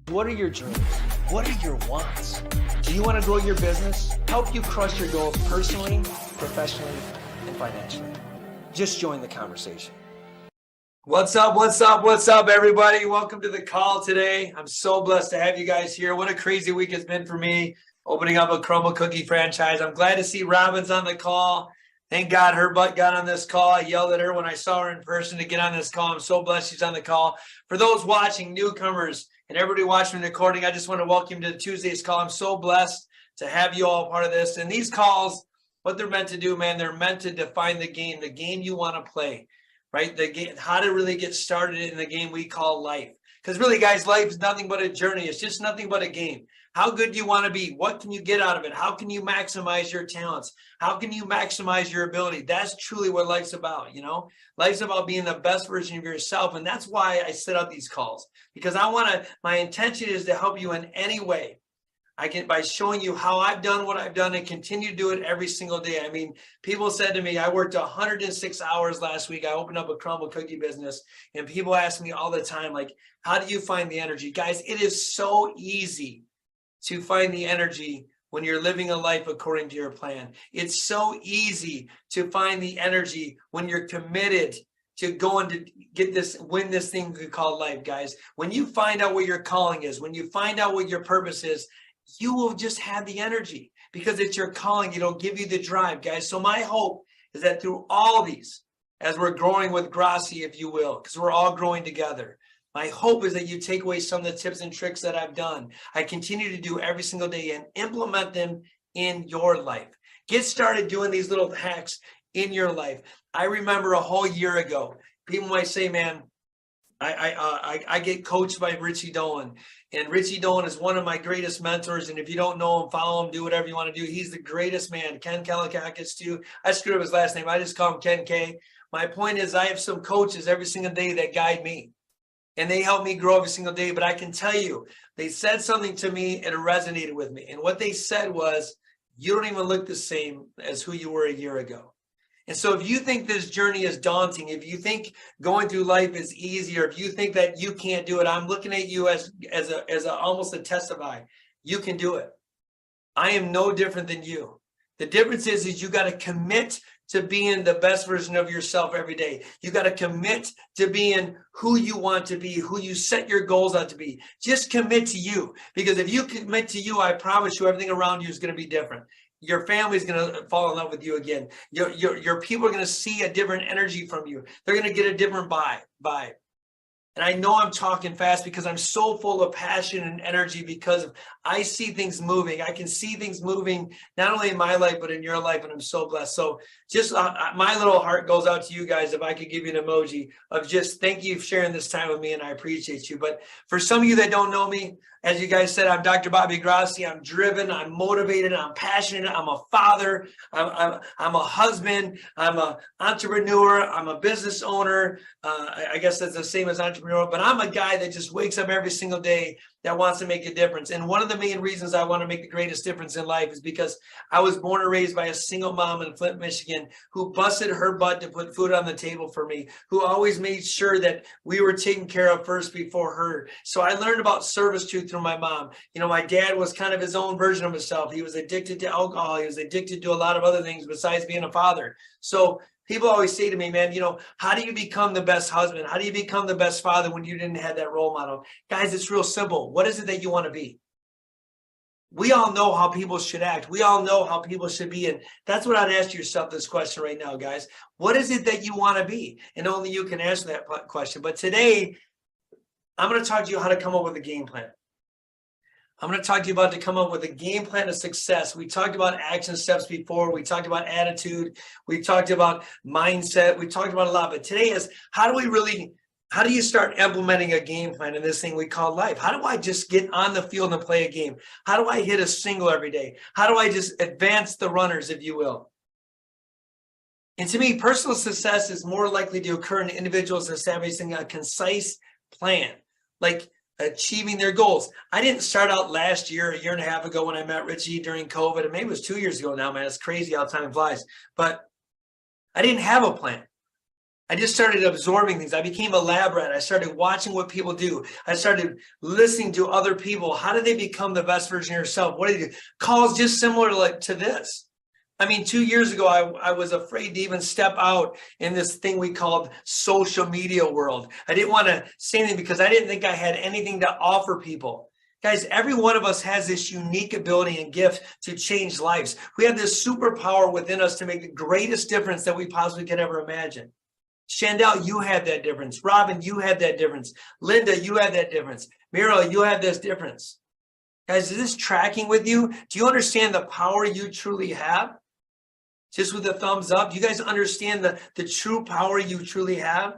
What are your dreams? What are your wants? Do you want to grow your business? Help you crush your goals personally, professionally, and financially? Just join the conversation. What's up, everybody? Welcome to the call today. I'm so blessed to have you guys here. What a crazy week it's been for me, opening up a crumble cookie franchise. I'm glad to see Robin's on the call. Thank God her butt got on this call. I yelled at her when I saw her in person to get on this call. I'm so blessed she's on the call. For those watching, newcomers, and everybody watching the recording, I just want to welcome you to Tuesday's call. I'm so blessed to have you all part of this. And these calls, what they're meant to do, man, they're meant to define the game you want to play, right? The game, how to really get started in the game we call life. Because really, guys, life is nothing but a journey. It's just nothing but a game. How good do you want to be? What can you get out of it? How can you maximize your talents? How can you maximize your ability? That's truly what life's about, you know? Life's about being the best version of yourself. And that's why I set up these calls. Because my intention is to help you in any way I can, by showing you how I've done what I've done and continue to do it every single day. I mean, people said to me, I worked 106 hours last week. I opened up a crumble cookie business, and people ask me all the time, like, how do you find the energy? Guys, it is so easy to find the energy when you're living a life according to your plan. It's so easy to find the energy when you're committed to going to win this thing we call life, guys. When you find out what your calling is, when you find out what your purpose is, you will just have the energy because it's your calling. It'll give you the drive, guys. So my hope is that through all these, as we're growing with Grassi, if you will, because we're all growing together, my hope is that you take away some of the tips and tricks that I've done. I continue to do every single day and implement them in your life. Get started doing these little hacks in your life. I remember a whole year ago, people might say, man, I get coached by Richie Dolan, and Richie Dolan is one of my greatest mentors. And if you don't know him, follow him, do whatever you want to do. He's the greatest man. Ken Kalikakis too. I screwed up his last name. I just call him Ken K. My point is, I have some coaches every single day that guide me, and they help me grow every single day. But I can tell you, they said something to me and it resonated with me. And what they said was, you don't even look the same as who you were a year ago. And so if you think this journey is daunting, if you think going through life is easier, if you think that you can't do it, I'm looking at you as almost a testify. You can do it. I am no different than you. The difference is you got to commit to being the best version of yourself every day. You got to commit to being who you want to be, who you set your goals out to be. Just commit to you. Because if you commit to you, I promise you everything around you is going to be different. Your family is going to fall in love with you again. Your people are going to see a different energy from you. They're going to get a different vibe. And I know I'm talking fast because I'm so full of passion and energy because I see things moving. I can see things moving not only in my life, but in your life. And I'm so blessed. So just my little heart goes out to you guys. If I could give you an emoji of just thank you for sharing this time with me, and I appreciate you. But for some of you that don't know me, as you guys said, I'm Dr. Bobby Grassi. I'm driven, I'm motivated, I'm passionate, I'm a father, I'm a husband, I'm an entrepreneur, I'm a business owner. I guess that's the same as entrepreneur, but I'm a guy that just wakes up every single day that wants to make a difference. And one of the main reasons I want to make the greatest difference in life is because I was born and raised by a single mom in Flint, Michigan, who busted her butt to put food on the table for me, who always made sure that we were taken care of first before her. So I learned about servitude through my mom. You know, my dad was kind of his own version of himself. He was addicted to alcohol. He was addicted to a lot of other things besides being a father. So people always say to me, man, you know, how do you become the best husband? How do you become the best father when you didn't have that role model? Guys, it's real simple. What is it that you want to be? We all know how people should act. We all know how people should be. And that's what I'd ask yourself this question right now, guys. What is it that you want to be? And only you can answer that question. But today, I'm going to talk to you how to come up with a game plan. I'm going to talk to you about to come up with a game plan of success. We talked about action steps before. We talked about attitude. We talked about mindset. We talked about a lot. But today is how do you start implementing a game plan in this thing we call life? How do I just get on the field and play a game? How do I hit a single every day? How do I just advance the runners, if you will? And to me, personal success is more likely to occur in individuals establishing a concise plan, like achieving their goals. I didn't start out last year, a year and a half ago when I met Richie during COVID, and maybe it was 2 years ago now, man. It's crazy how time flies. But I didn't have a plan. I just started absorbing things. I became a lab rat. I started watching what people do. I started listening to other people. How do they become the best version of yourself? What do they do? Calls just similar to this. I mean, 2 years ago, I was afraid to even step out in this thing we called social media world. I didn't want to say anything because I didn't think I had anything to offer people. Guys, every one of us has this unique ability and gift to change lives. We have this superpower within us to make the greatest difference that we possibly could ever imagine. Chandel, you have that difference. Robin, you have that difference. Linda, you have that difference. Muriel, you have this difference. Guys, is this tracking with you? Do you understand the power you truly have? Just with a thumbs up. Do you guys understand the true power you truly have?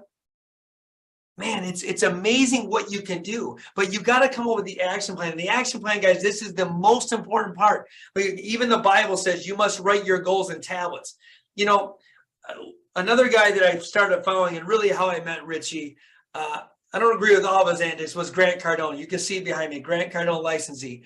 Man, it's amazing what you can do, but you got to come up with the action plan. And the action plan, guys, this is the most important part. Even the Bible says you must write your goals in tablets. You know, another guy that I started following, and really how I met Richie, I don't agree with all of his antics, was Grant Cardone. You can see behind me, Grant Cardone licensee.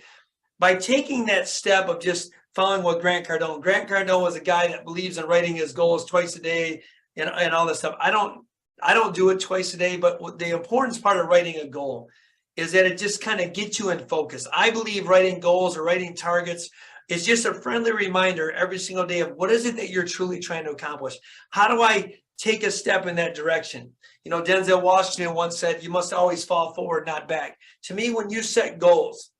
By taking that step of just following what Grant Cardone was a guy that believes in writing his goals twice a day and all this stuff. I don't do it twice a day, but the important part of writing a goal is that it just kind of gets you in focus. I believe writing goals or writing targets is just a friendly reminder every single day of what is it that you're truly trying to accomplish? How do I take a step in that direction? You know, Denzel Washington once said, you must always fall forward, not back. To me, when you set goals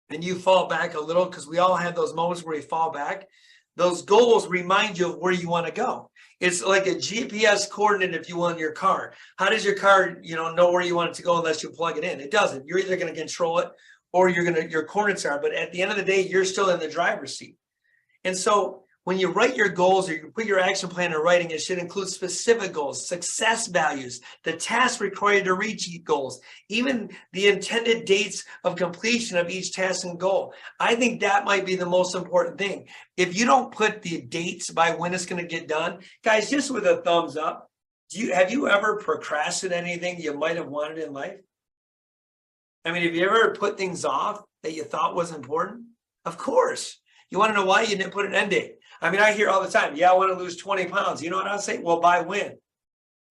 and you fall back a little, because we all have those moments where we fall back, those goals remind you of where you want to go. It's like a GPS coordinate, if you will, in your car. How does your car, know where you want it to go unless you plug it in? It doesn't. You're either going to control it or your coordinates are. But at the end of the day, you're still in the driver's seat. And so when you write your goals or you put your action plan in writing, it should include specific goals, success values, the tasks required to reach each goals, even the intended dates of completion of each task and goal. I think that might be the most important thing. If you don't put the dates by when it's going to get done, guys, just with a thumbs up, have you ever procrastinated anything you might have wanted in life? I mean, have you ever put things off that you thought was important? Of course. You want to know why you didn't put an end date? I mean, I hear all the time, yeah, I want to lose 20 pounds. You know what I'll say? Well, by when?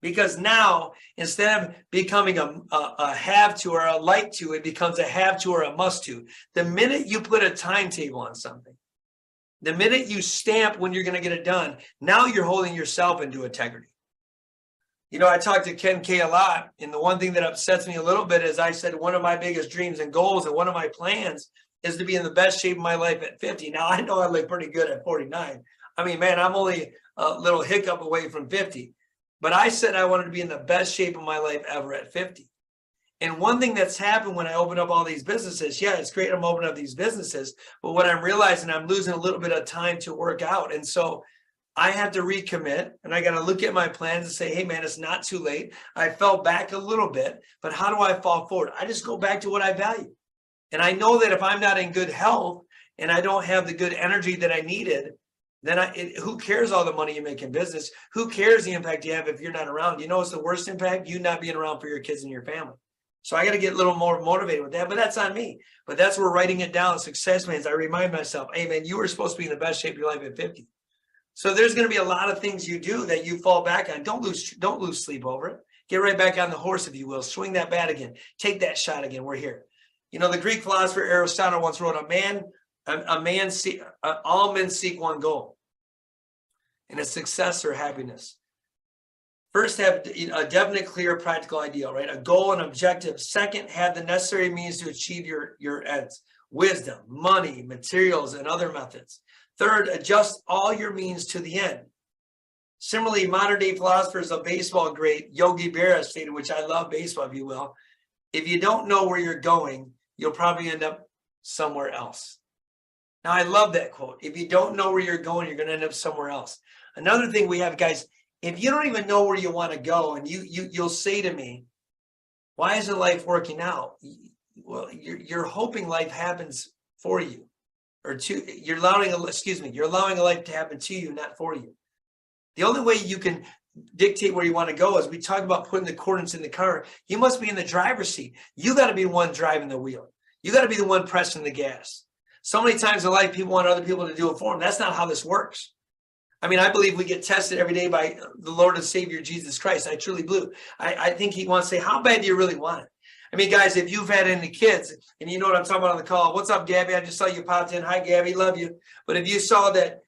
Because now, instead of becoming a have to or a like to, it becomes a have to or a must to. The minute you put a timetable on something, the minute you stamp when you're going to get it done, now you're holding yourself into integrity. You know, I talked to Ken K a lot, and the one thing that upsets me a little bit is I said one of my biggest dreams and goals and one of my plans is to be in the best shape of my life at 50. Now, I know I look pretty good at 49. I mean, man, I'm only a little hiccup away from 50. But I said I wanted to be in the best shape of my life ever at 50. And one thing that's happened when I open up all these businesses, yeah, it's great I'm opening up these businesses, but what I'm realizing, I'm losing a little bit of time to work out. And so I have to recommit, and I got to look at my plans and say, hey, man, it's not too late. I fell back a little bit, but how do I fall forward? I just go back to what I value. And I know that if I'm not in good health and I don't have the good energy that I needed, then who cares all the money you make in business? Who cares the impact you have if you're not around? You know what's the worst impact? You not being around for your kids and your family. So I got to get a little more motivated with that, but that's on me. But that's where writing it down, success plans, I remind myself, hey, man, you were supposed to be in the best shape of your life at 50. So there's going to be a lot of things you do that you fall back on. Don't lose sleep over it. Get right back on the horse, if you will. Swing that bat again. Take that shot again. We're here. You know, the Greek philosopher Aristotle once wrote, all men seek one goal, and it's success or happiness. First, have a definite, clear, practical ideal, right? A goal and objective. Second, have the necessary means to achieve your ends. Wisdom, money, materials, and other methods. Third, adjust all your means to the end. Similarly, modern-day philosophers of baseball great Yogi Berra stated, which I love baseball, if you will, if you don't know where you're going, you'll probably end up somewhere else. Now, I love that quote. If you don't know where you're going, you're going to end up somewhere else. Another thing we have, guys, if you don't even know where you want to go, and you'll say to me, why isn't life working out? Well, you're hoping life happens for you, or you're allowing a life to happen to you, not for you. The only way you can dictate where you want to go is we talk about putting the coordinates in the car. You must be in the driver's seat. You got to be the one driving the wheel. You got to be the one pressing the gas. So many times in life, people want other people to do it for them. That's not how this works. I mean, I believe we get tested every day by the Lord and Savior, Jesus Christ. I truly believe. I think he wants to say, how bad do you really want it? I mean, guys, if you've had any kids, and you know what I'm talking about on the call, what's up, Gabby? I just saw you popped in. Hi, Gabby, love you. But if you saw that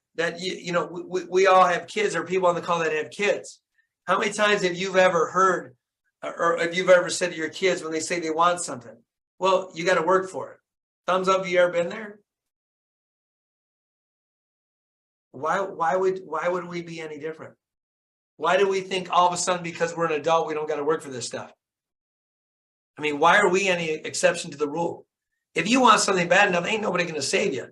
we all have kids, or people on the call that have kids, how many times have you ever heard, or if you've ever said to your kids when they say they want something, well, you got to work for it. Thumbs up, have you ever been there? Why would we be any different? Why do we think all of a sudden because we're an adult we don't got to work for this stuff? I mean, why are we any exception to the rule? If you want something bad enough, ain't nobody going to save you.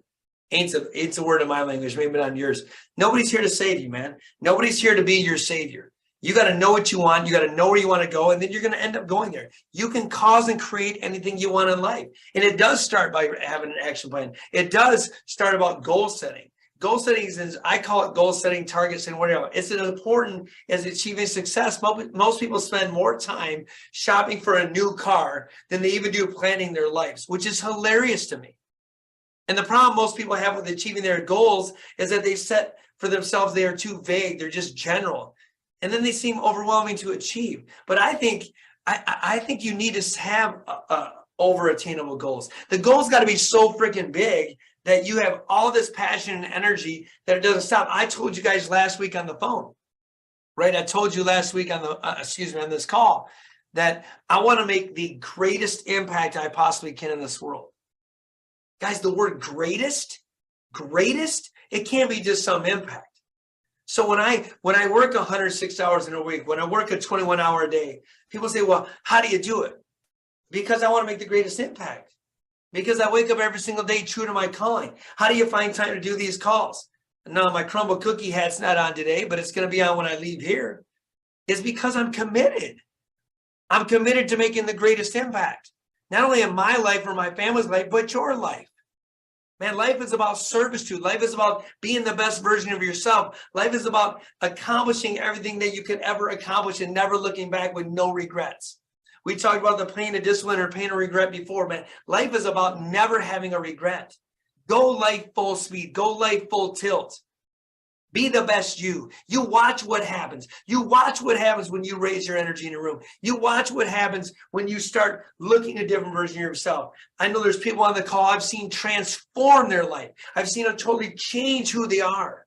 Ain't a word in my language, maybe not in yours. Nobody's here to save you, man. Nobody's here to be your savior. You got to know what you want. You got to know where you want to go, and then you're going to end up going there. You can cause and create anything you want in life. And it does start by having an action plan. It does start about goal setting. Goal setting is, I call it goal setting, targets, and whatever. It's as important as achieving success. Most people spend more time shopping for a new car than they even do planning their lives, which is hilarious to me. And the problem most people have with achieving their goals is that they set for themselves, they are too vague. They're just general. And then they seem overwhelming to achieve. But I think you need to have over attainable goals. The goals got to be so freaking big that you have all this passion and energy that it doesn't stop. I told you guys last week on the phone, right? I told you last week on on this call that I want to make the greatest impact I possibly can in this world. Guys, the word greatest, it can't be just some impact. So when I work 106 hours in a week, when I work a 21-hour a day, people say, well, how do you do it? Because I want to make the greatest impact. Because I wake up every single day true to my calling. How do you find time to do these calls? No, my crumble cookie hat's not on today, but it's going to be on when I leave here. It's because I'm committed. I'm committed to making the greatest impact. Not only in my life or my family's life, but your life. Man, life is about servitude. Life is about being the best version of yourself. Life is about accomplishing everything that you could ever accomplish and never looking back with no regrets. We talked about the pain of discipline or pain of regret before, man. Life is about never having a regret. Go life full speed. Go life full tilt. Be the best you. You watch what happens. You watch what happens when you raise your energy in a room. You watch what happens when you start looking a different version of yourself. I know there's people on the call I've seen transform their life. I've seen them totally change who they are.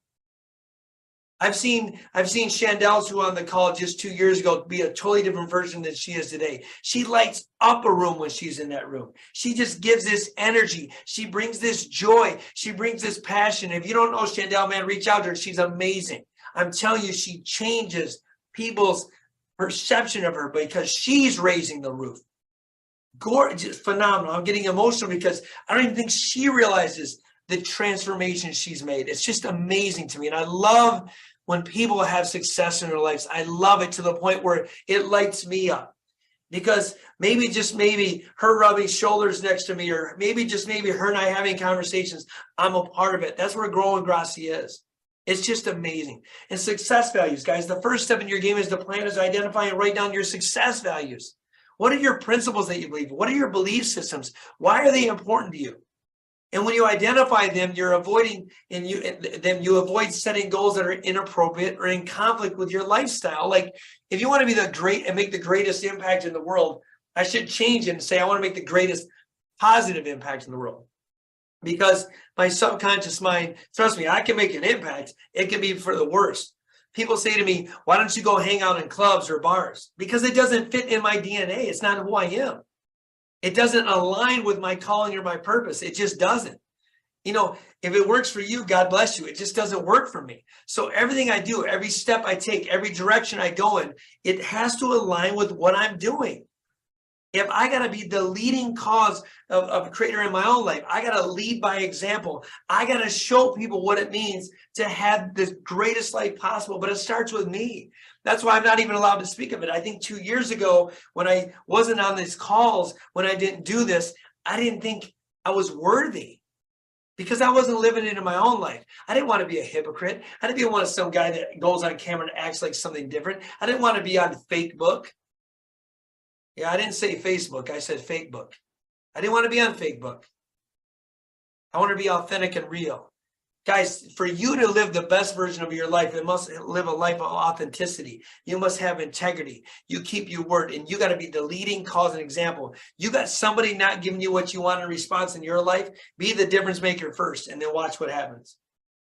I've seen Chandel's, who on the call just 2 years ago, be a totally different version than she is today. She lights up a room when she's in that room. She just gives this energy. She brings this joy. She brings this passion. If you don't know Chandel, man, reach out to her. She's amazing. I'm telling you, she changes people's perception of her because she's raising the roof. Gorgeous, phenomenal. I'm getting emotional because I don't even think she realizes the transformation she's made. It's just amazing to me. And I love when people have success in their lives. I love it to the point where it lights me up, because maybe her rubbing shoulders next to me, or maybe her and I having conversations, I'm a part of it. That's where Growing Gracie is. It's just amazing. And success values, guys, the first step in your game is to plan, is identify and write down your success values. What are your principles that you believe? What are your belief systems? Why are they important to you? And when you identify them, you're avoiding, and you avoid setting goals that are inappropriate or in conflict with your lifestyle. Like, if you want to be the great and make the greatest impact in the world, I should change it and say, I want to make the greatest positive impact in the world. Because my subconscious mind, trust me, I can make an impact. It can be for the worst. People say to me, why don't you go hang out in clubs or bars? Because it doesn't fit in my DNA. It's not who I am. It doesn't align with my calling or my purpose. It just doesn't. You know, if it works for you, God bless you. It just doesn't work for me. So everything I do, every step I take, every direction I go in, it has to align with what I'm doing. If I got to be the leading cause of a creator in my own life, I got to lead by example. I got to show people what it means to have the greatest life possible, but it starts with me. That's why I'm not even allowed to speak of it. I think 2 years ago, when I wasn't on these calls, when I didn't do this, I didn't think I was worthy, because I wasn't living it in my own life. I didn't want to be a hypocrite. I didn't want some guy that goes on camera and acts like something different. I didn't want to be on Facebook. Yeah, I didn't say Facebook. I said fake book. I didn't want to be on fake book. I want to be authentic and real. Guys, for you to live the best version of your life, it must live a life of authenticity. You must have integrity. You keep your word, and you got to be the leading cause and example. You got somebody not giving you what you want in response in your life, be the difference maker first, and then watch what happens.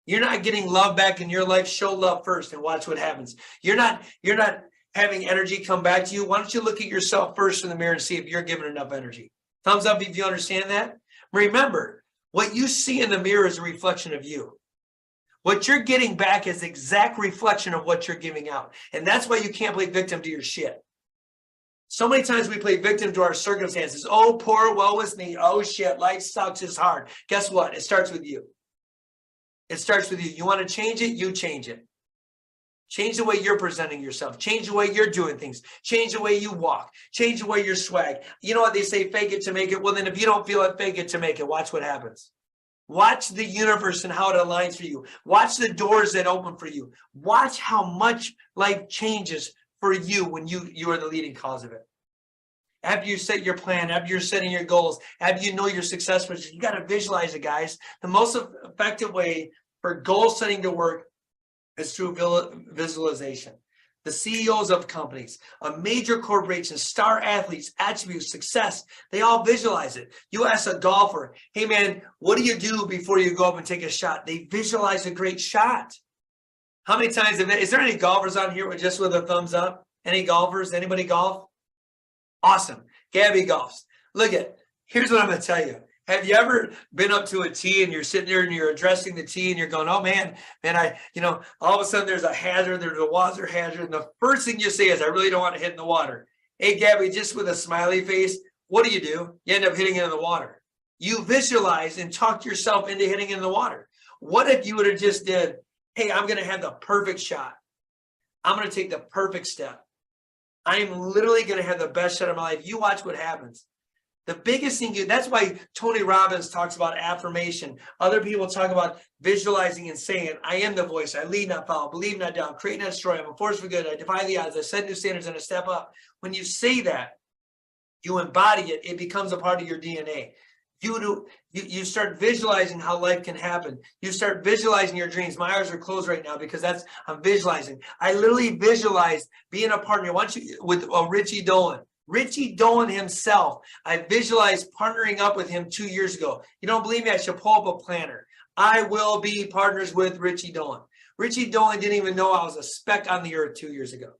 You're not getting love back in your life, show love first and watch what happens. You're not having energy come back to you. Why don't you look at yourself first in the mirror and see if you're giving enough energy? Thumbs up if you understand that. Remember, what you see in the mirror is a reflection of you. What you're getting back is exact reflection of what you're giving out. And that's why you can't play victim to your shit. So many times we play victim to our circumstances. Oh, poor, woe is me. Oh, shit, life sucks, it's hard. Guess what? It starts with you. It starts with you. You want to change it, you change it. Change the way you're presenting yourself. Change the way you're doing things. Change the way you walk. Change the way you're swag. You know what they say, fake it to make it? Well, then if you don't feel it, fake it to make it. Watch what happens. Watch the universe and how it aligns for you. Watch the doors that open for you. Watch how much life changes for you when you are the leading cause of it. After you set your plan, after you're setting your goals, after you know your success, you got to visualize it, guys. The most effective way for goal setting to work is through visualization. The CEOs of companies, major corporations, star athletes, attributes, success, they all visualize it. You ask a golfer, hey man, what do you do before you go up and take a shot? They visualize a great shot. How many times, is there any golfers on here with a thumbs up? Any golfers? Anybody golf? Awesome. Gabby golfs. Look here's what I'm going to tell you. Have you ever been up to a tee and you're sitting there and you're addressing the tee and you're going, oh man, all of a sudden there's a hazard, there's a water hazard. And the first thing you say is, I really don't want to hit in the water. Hey, Gabby, just with a smiley face, what do? You end up hitting it in the water. You visualize and talk yourself into hitting it in the water. What if you would have just did, hey, I'm going to have the perfect shot. I'm going to take the perfect step. I'm literally going to have the best shot of my life. You watch what happens. The biggest thing, that's why Tony Robbins talks about affirmation. Other people talk about visualizing and saying, I am the voice. I lead, not follow. Believe, not doubt. Create, not destroy. I'm a force for good. I defy the odds. I set new standards and I step up. When you say that, you embody it. It becomes a part of your DNA. You start visualizing how life can happen. You start visualizing your dreams. My eyes are closed right now because I'm visualizing. I literally visualize being a partner. With Richie Dolan. Richie Dolan himself, I visualized partnering up with him 2 years ago. You don't believe me? I should pull up a planner. I will be partners with Richie Dolan. Richie Dolan didn't even know I was a speck on the earth 2 years ago.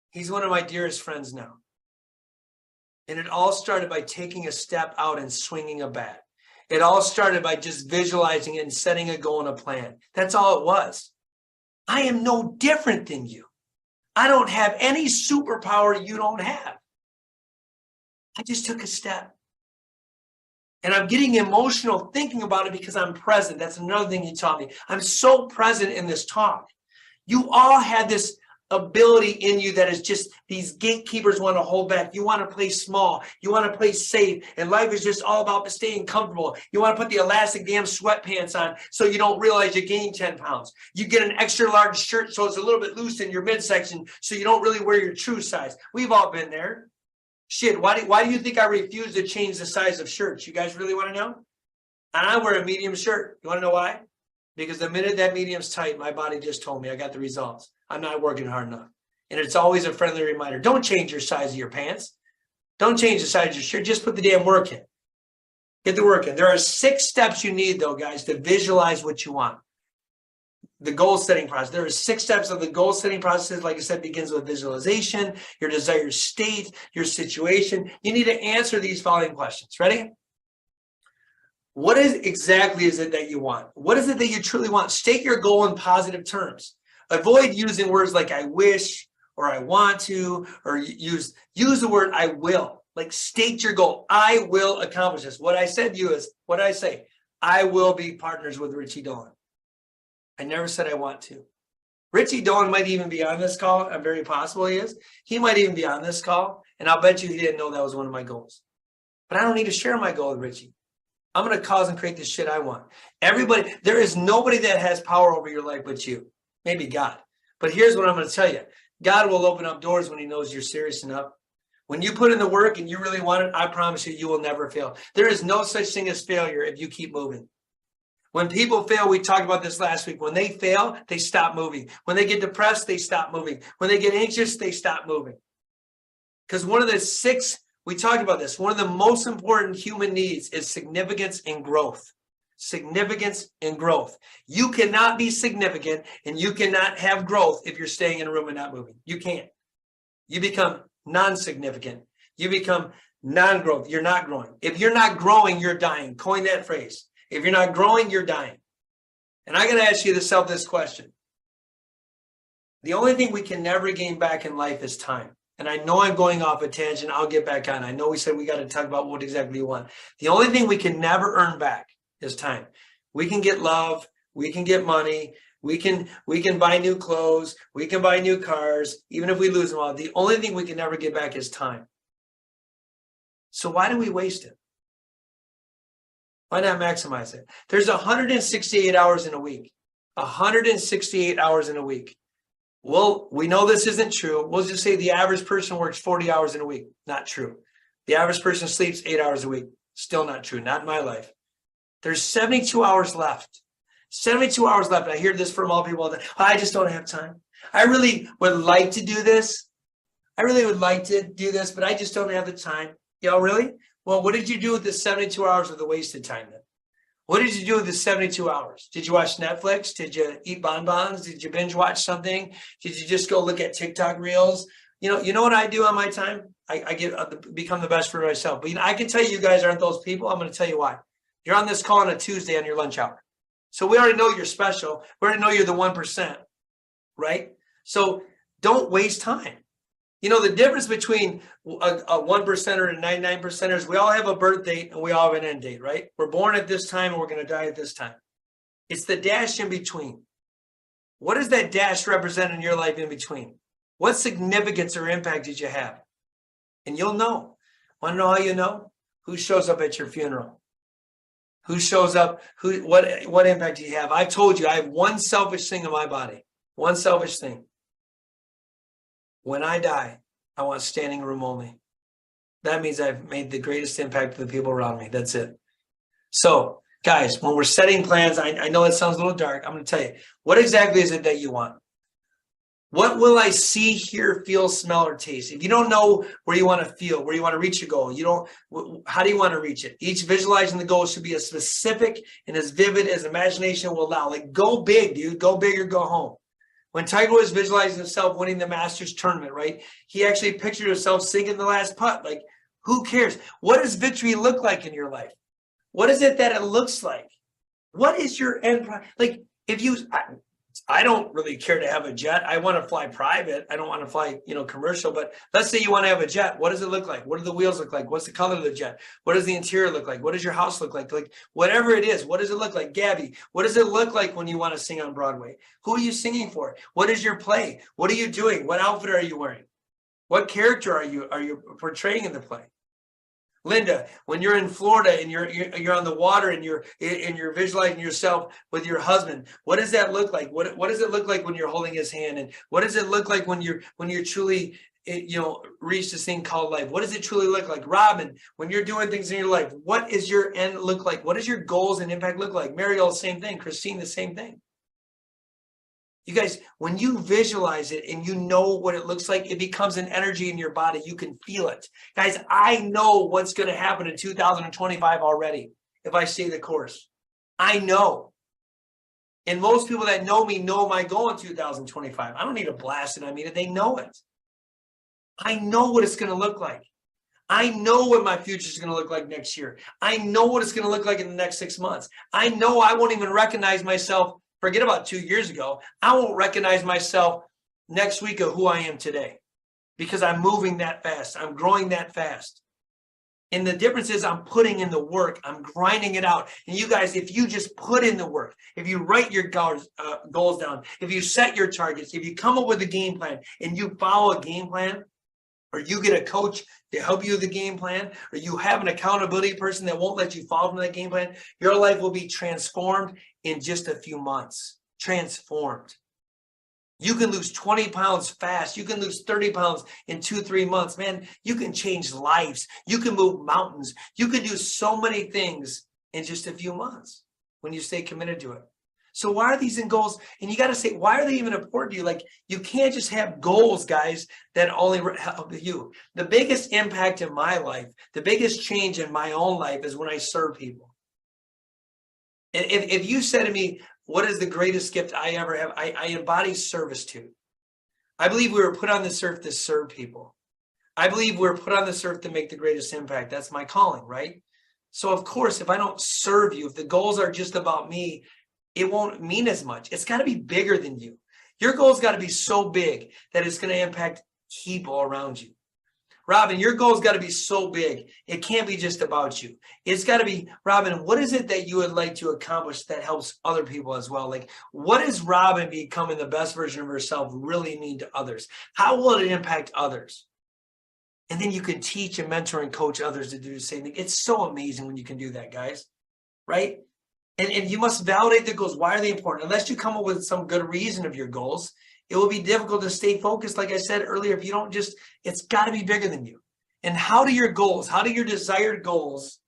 He's one of my dearest friends now. And it all started by taking a step out and swinging a bat. It all started by just visualizing it and setting a goal and a plan. That's all it was. I am no different than you. I don't have any superpower you don't have. I just took a step. And I'm getting emotional thinking about it because I'm present. That's another thing you taught me. I'm so present in this talk. You all had this ability in you that is just these gatekeepers want to hold back. You want to play small. You want to play safe. And life is just all about staying comfortable. You want to put the elastic damn sweatpants on so you don't realize you gained 10 pounds. You get an extra large shirt so it's a little bit loose in your midsection so you don't really wear your true size. We've all been there. Shit, why do you think I refuse to change the size of shirts? You guys really want to know? And I wear a medium shirt. You want to know why? Because the minute that medium's tight, my body just told me I got the results. I'm not working hard enough. And it's always a friendly reminder. Don't change your size of your pants. Don't change the size of your shirt. Just put the damn work in. Get the work in. There are 6 steps you need, though, guys, to visualize what you want. The goal setting process. There are 6 steps of the goal setting process. Like I said, begins with visualization, your desired state, your situation. You need to answer these following questions. Ready? What exactly is it that you want? What is it that you truly want? State your goal in positive terms. Avoid using words like I wish or I want to, or use the word I will. Like state your goal. I will accomplish this. What I said to you is, what did I say? I will be partners with Richie Dolan. I never said I want to. Richie Dolan might even be on this call. I'm very possible he is. He might even be on this call. And I'll bet you he didn't know that was one of my goals. But I don't need to share my goal with Richie. I'm going to cause and create the shit I want. Everybody, there is nobody that has power over your life but you. Maybe God. But here's what I'm going to tell you. God will open up doors when he knows you're serious enough. When you put in the work and you really want it, I promise you, you will never fail. There is no such thing as failure if you keep moving. When people fail, we talked about this last week. When they fail, they stop moving. When they get depressed, they stop moving. When they get anxious, they stop moving. Because one of the 6, we talked about this, one of the most important human needs is significance and growth. Significance and growth. You cannot be significant and you cannot have growth if you're staying in a room and not moving. You can't. You become non-significant. You become non-growth. You're not growing. If you're not growing, you're dying. Coin that phrase. If you're not growing, you're dying. And I got to ask you this question. The only thing we can never gain back in life is time. And I know I'm going off a tangent. I'll get back on. I know we said we got to talk about what exactly you want. The only thing we can never earn back is time. We can get love. We can get money. We can buy new clothes. We can buy new cars. Even if we lose them all, the only thing we can never get back is time. So why do we waste it? Why not maximize it? There's 168 hours in a week. 168 hours in a week. Well, we know this isn't true. We'll just say the average person works 40 hours in a week. Not true. The average person sleeps 8 hours a week. Still not true. Not in my life. There's 72 hours left. 72 hours left. I hear this from all people all the time. I just don't have time. I really would like to do this. I really would like to do this, but I just don't have the time. You know, really? Well, what did you do with the 72 hours of the wasted time then? What did you do with the 72 hours? Did you watch Netflix? Did you eat bonbons? Did you binge watch something? Did you just go look at TikTok reels? You know what I do on my time? I become the best for myself. But I can tell you guys aren't those people. I'm going to tell you why. You're on this call on a Tuesday on your lunch hour. So we already know you're special. We already know you're the 1%, right? So don't waste time. You know, the difference between a 1%er and a 99%er is we all have a birth date and we all have an end date, right? We're born at this time and we're going to die at this time. It's the dash in between. What does that dash represent in your life in between? What significance or impact did you have? And you'll know. Want to know how you know? Who shows up at your funeral? Who shows up? What impact do you have? I've told you I have one selfish thing in my body. One selfish thing. When I die, I want standing room only. That means I've made the greatest impact to the people around me. That's it. So, guys, when we're setting plans, I know it sounds a little dark. I'm going to tell you, what exactly is it that you want? What will I see, hear, feel, smell, or taste? If you don't know where you want to feel, where you want to reach your goal, how do you want to reach it? Each visualizing the goal should be as specific and as vivid as imagination will allow. Like, go big, dude. Go big or go home. When Tiger was visualizing himself winning the Masters tournament, right? He actually pictured himself sinking the last putt. Like, who cares? What does victory look like in your life? What is it that it looks like? What is your end product? Like, if you, I don't really care to have a jet. I want to fly private. I don't want to fly, commercial. But let's say you want to have a jet. What does it look like? What do the wheels look like? What's the color of the jet? What does the interior look like? What does your house look like? Like, whatever it is, what does it look like? Gabby, what does it look like when you want to sing on Broadway? Who are you singing for? What is your play? What are you doing? What outfit are you wearing? What character are you portraying in the play? Linda, when you're in Florida and you're on the water and you're visualizing yourself with your husband, what does that look like? What does it look like when you're holding his hand? And what does it look like when you're truly reach this thing called life? What does it truly look like? Robin, when you're doing things in your life, what is your end look like? What does your goals and impact look like? Mariel, same thing. Christine, the same thing. You guys, when you visualize it and you know what it looks like, it becomes an energy in your body. You can feel it. Guys, I know what's going to happen in 2025 already if I stay the course. I know. And most people that know me know my goal in 2025. I don't need to blast it. I mean, they know it. I know what it's going to look like. I know what my future is going to look like next year. I know what it's going to look like in the next 6 months. I know I won't even recognize myself. Forget about 2 years ago. I won't recognize myself next week of who I am today because I'm moving that fast. I'm growing that fast. And the difference is I'm putting in the work. I'm grinding it out. And you guys, if you just put in the work, if you write your goals down, if you set your targets, if you come up with a game plan and you follow a game plan, or you get a coach to help you with the game plan, or you have an accountability person that won't let you fall from that game plan, your life will be transformed in just a few months. Transformed. You can lose 20 pounds fast. You can lose 30 pounds in 2-3 months. Man, you can change lives. You can move mountains. You can do so many things in just a few months. when you stay committed to it. So why are these in goals? And you got to say, why are they even important to you? Like, you can't just have goals, guys, that only help you. The biggest impact in my life, the biggest change in my own life is when I serve people. And if you said to me, what is the greatest gift I ever have? I embody servitude. I believe we were put on this earth to serve people. I believe we're put on this earth to make the greatest impact. That's my calling, right? So of course, if I don't serve you, if the goals are just about me, it won't mean as much. It's got to be bigger than you. Your goal's got to be so big that it's going to impact people around you. Robin, your goal's got to be so big. It can't be just about you. It's got to be, Robin, what is it that you would like to accomplish that helps other people as well? Like, what does Robin becoming the best version of herself really mean to others? How will it impact others? And then you can teach and mentor and coach others to do the same thing. It's so amazing when you can do that, guys, right? And you must validate the goals. Why are they important? Unless you come up with some good reason of your goals, it will be difficult to stay focused. Like I said earlier, if you don't just, it's got to be bigger than you. And how do your goals, how do your desired goals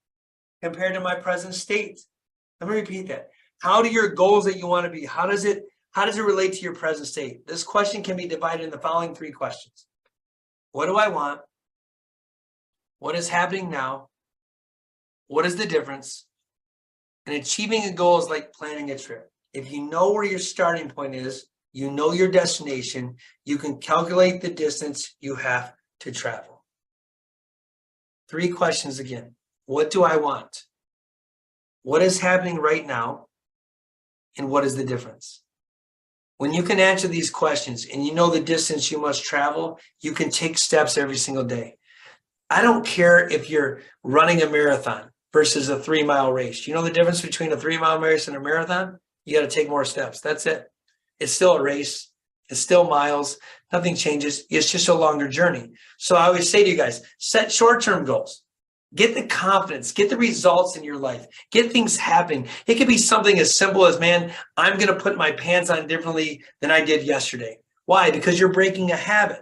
compare to my present state? Let me repeat that. How do your goals that you want to be, how does it relate to your present state? This question can be divided in the following 3 questions. What do I want? What is happening now? What is the difference? And achieving a goal is like planning a trip. If you know where your starting point is, you know your destination, you can calculate the distance you have to travel. 3 questions again. What do I want? What is happening right now? And what is the difference? When you can answer these questions and you know the distance you must travel, you can take steps every single day. I don't care if you're running a marathon versus a 3-mile race. You know the difference between a 3-mile race and a marathon? You got to take more steps. That's it. It's still a race. It's still miles. Nothing changes. It's just a longer journey. So I always say to you guys, set short-term goals. Get the confidence, get the results in your life, get things happening. It could be something as simple as, man, I'm going to put my pants on differently than I did yesterday. Why? Because you're breaking a habit.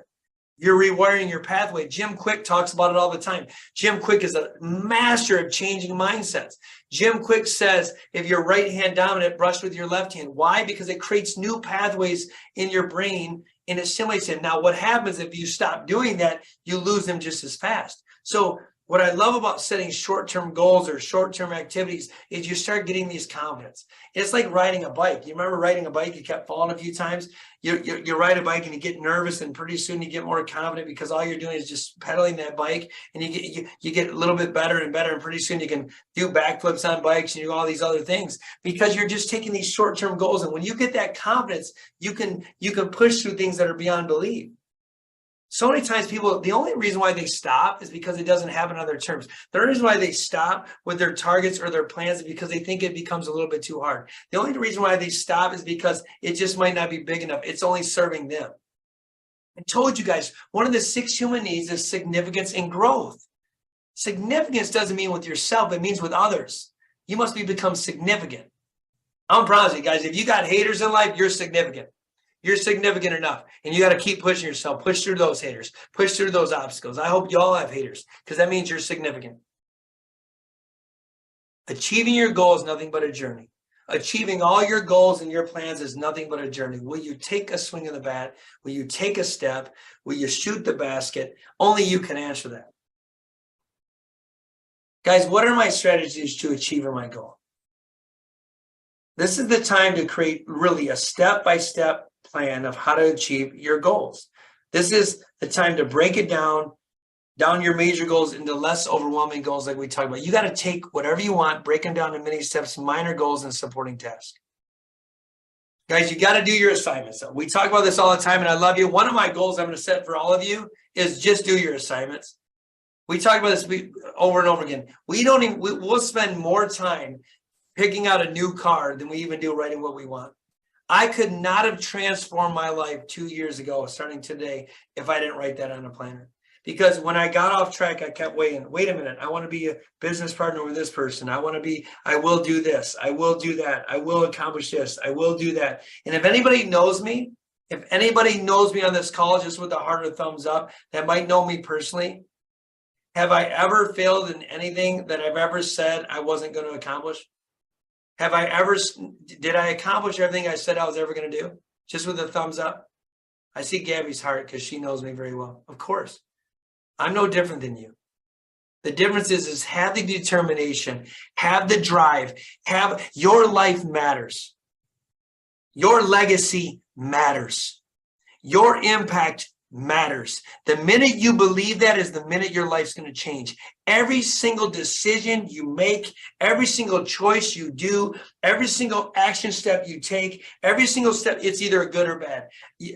You're rewiring your pathway. Jim Quick talks about it all the time. Jim Quick is a master of changing mindsets. Jim Quick says, if you're right hand dominant, brush with your left hand. Why? Because it creates new pathways in your brain and it stimulates them. Now, what happens if you stop doing that, you lose them just as fast. So what I love about setting short-term goals or short-term activities is you start getting these confidence. It's like riding a bike. You remember riding a bike? You kept falling a few times. You ride a bike and you get nervous, and pretty soon you get more confident because all you're doing is just pedaling that bike, and you get a little bit better and better, and pretty soon you can do backflips on bikes and you do all these other things because you're just taking these short-term goals. And when you get that confidence, you can push through things that are beyond belief. So many times people, the only reason why they stop is because it doesn't happen on their terms. The reason why they stop with their targets or their plans is because they think it becomes a little bit too hard. The only reason why they stop is because it just might not be big enough. It's only serving them. I told you guys, one of the 6 human needs is significance and growth. Significance doesn't mean with yourself, it means with others. You must become significant. I'm proud of you guys. If you got haters in life, you're significant. You're significant enough, and you got to keep pushing yourself. Push through those haters. Push through those obstacles. I hope you all have haters because that means you're significant. Achieving your goal is nothing but a journey. Achieving all your goals and your plans is nothing but a journey. Will you take a swing of the bat? Will you take a step? Will you shoot the basket? Only you can answer that. Guys, what are my strategies to achieve my goal? This is the time to create really a step-by-step plan of how to achieve your goals. This is the time to break it down your major goals into less overwhelming goals like we talked about. You got to take whatever you want, break them down to many steps, minor goals, and supporting tasks. Guys, you got to do your assignments. We talk about this all the time, and I love you. One of my goals I'm going to set for all of you is just do your assignments. We talk about this over and over again. We'll spend more time picking out a new car than we even do writing what we want. I could not have transformed my life 2 years ago, starting today, if I didn't write that on a planner. Because when I got off track, I kept waiting. Wait a minute. I want to be a business partner with this person. I will do this. I will do that. I will accomplish this. I will do that. And if anybody knows me on this call, just with a heart or thumbs up, that might know me personally, have I ever failed in anything that I've ever said I wasn't going to accomplish? Did I accomplish everything I said I was ever going to do? Just with a thumbs up? I see Gabby's heart because she knows me very well. Of course. I'm no different than you. The difference is have the determination, have the drive, have your life matters. Your legacy matters. Your impact matters. The minute you believe that is the minute your life's going to change. Every single decision you make, every single choice you do, every single action step you take, every single step, it's either a good or bad.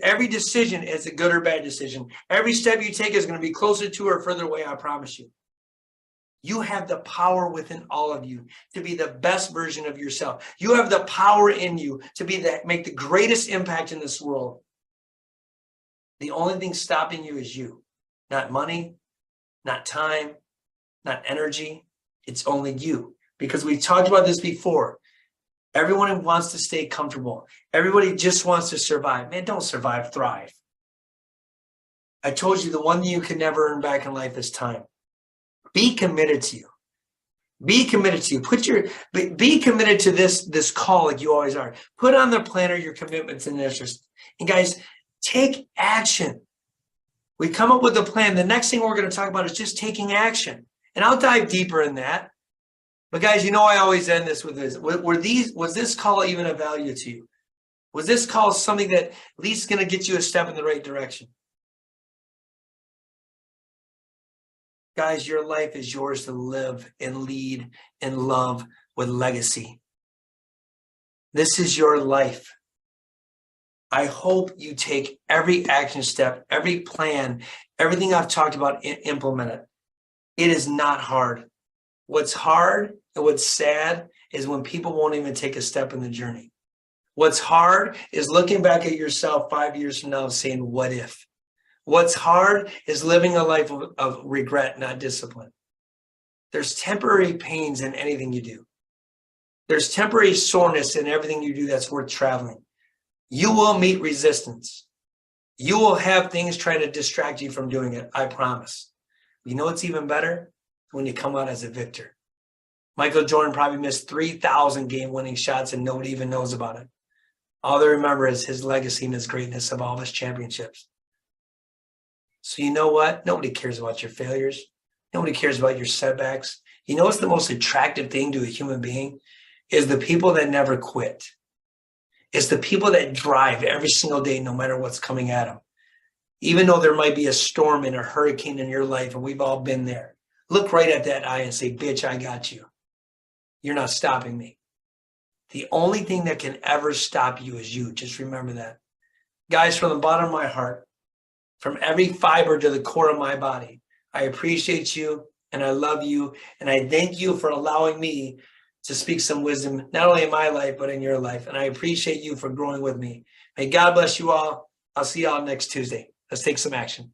Every decision is a good or bad decision. Every step you take is going to be closer to or further away, I promise you. You have the power within all of you to be the best version of yourself. You have the power in you to make the greatest impact in this world. The only thing stopping you is you. Not money, not time, not energy. It's only you. Because we talked about this before. Everyone wants to stay comfortable. Everybody just wants to survive. Man, don't survive, thrive. I told you the one thing you can never earn back in life is time. Be committed to you. Be committed to you. Be committed to this call like you always are. Put on the planner your commitments and interests. And guys, take action. We come up with a plan. The next thing we're going to talk about is just taking action. And I'll dive deeper in that. But guys, you know I always end this with this. Was this call even of value to you? Was this call something that at least going to get you a step in the right direction? Guys, your life is yours to live and lead and love with legacy. This is your life. I hope you take every action step, every plan, everything I've talked about, and implement it. It is not hard. What's hard and what's sad is when people won't even take a step in the journey. What's hard is looking back at yourself 5 years from now and saying, what if? What's hard is living a life of regret, not discipline. There's temporary pains in anything you do. There's temporary soreness in everything you do that's worth traveling. You will meet resistance. You will have things trying to distract you from doing it, I promise. You know what's even better? When you come out as a victor. Michael Jordan probably missed 3,000 game-winning shots and nobody even knows about it. All they remember is his legacy and his greatness of all of his championships. So you know what? Nobody cares about your failures. Nobody cares about your setbacks. You know what's the most attractive thing to a human being? Is the people that never quit. It's the people that drive every single day no matter what's coming at them. Even though there might be a storm and a hurricane in your life, and we've all been there. Look right at that eye and say, bitch, I got you. You're not stopping me. The only thing that can ever stop you is you. Just remember that. Guys, from the bottom of my heart, from every fiber to the core of my body, I appreciate you and I love you. And I thank you for allowing me to speak some wisdom, not only in my life, but in your life. And I appreciate you for growing with me. May God bless you all. I'll see y'all next Tuesday. Let's take some action.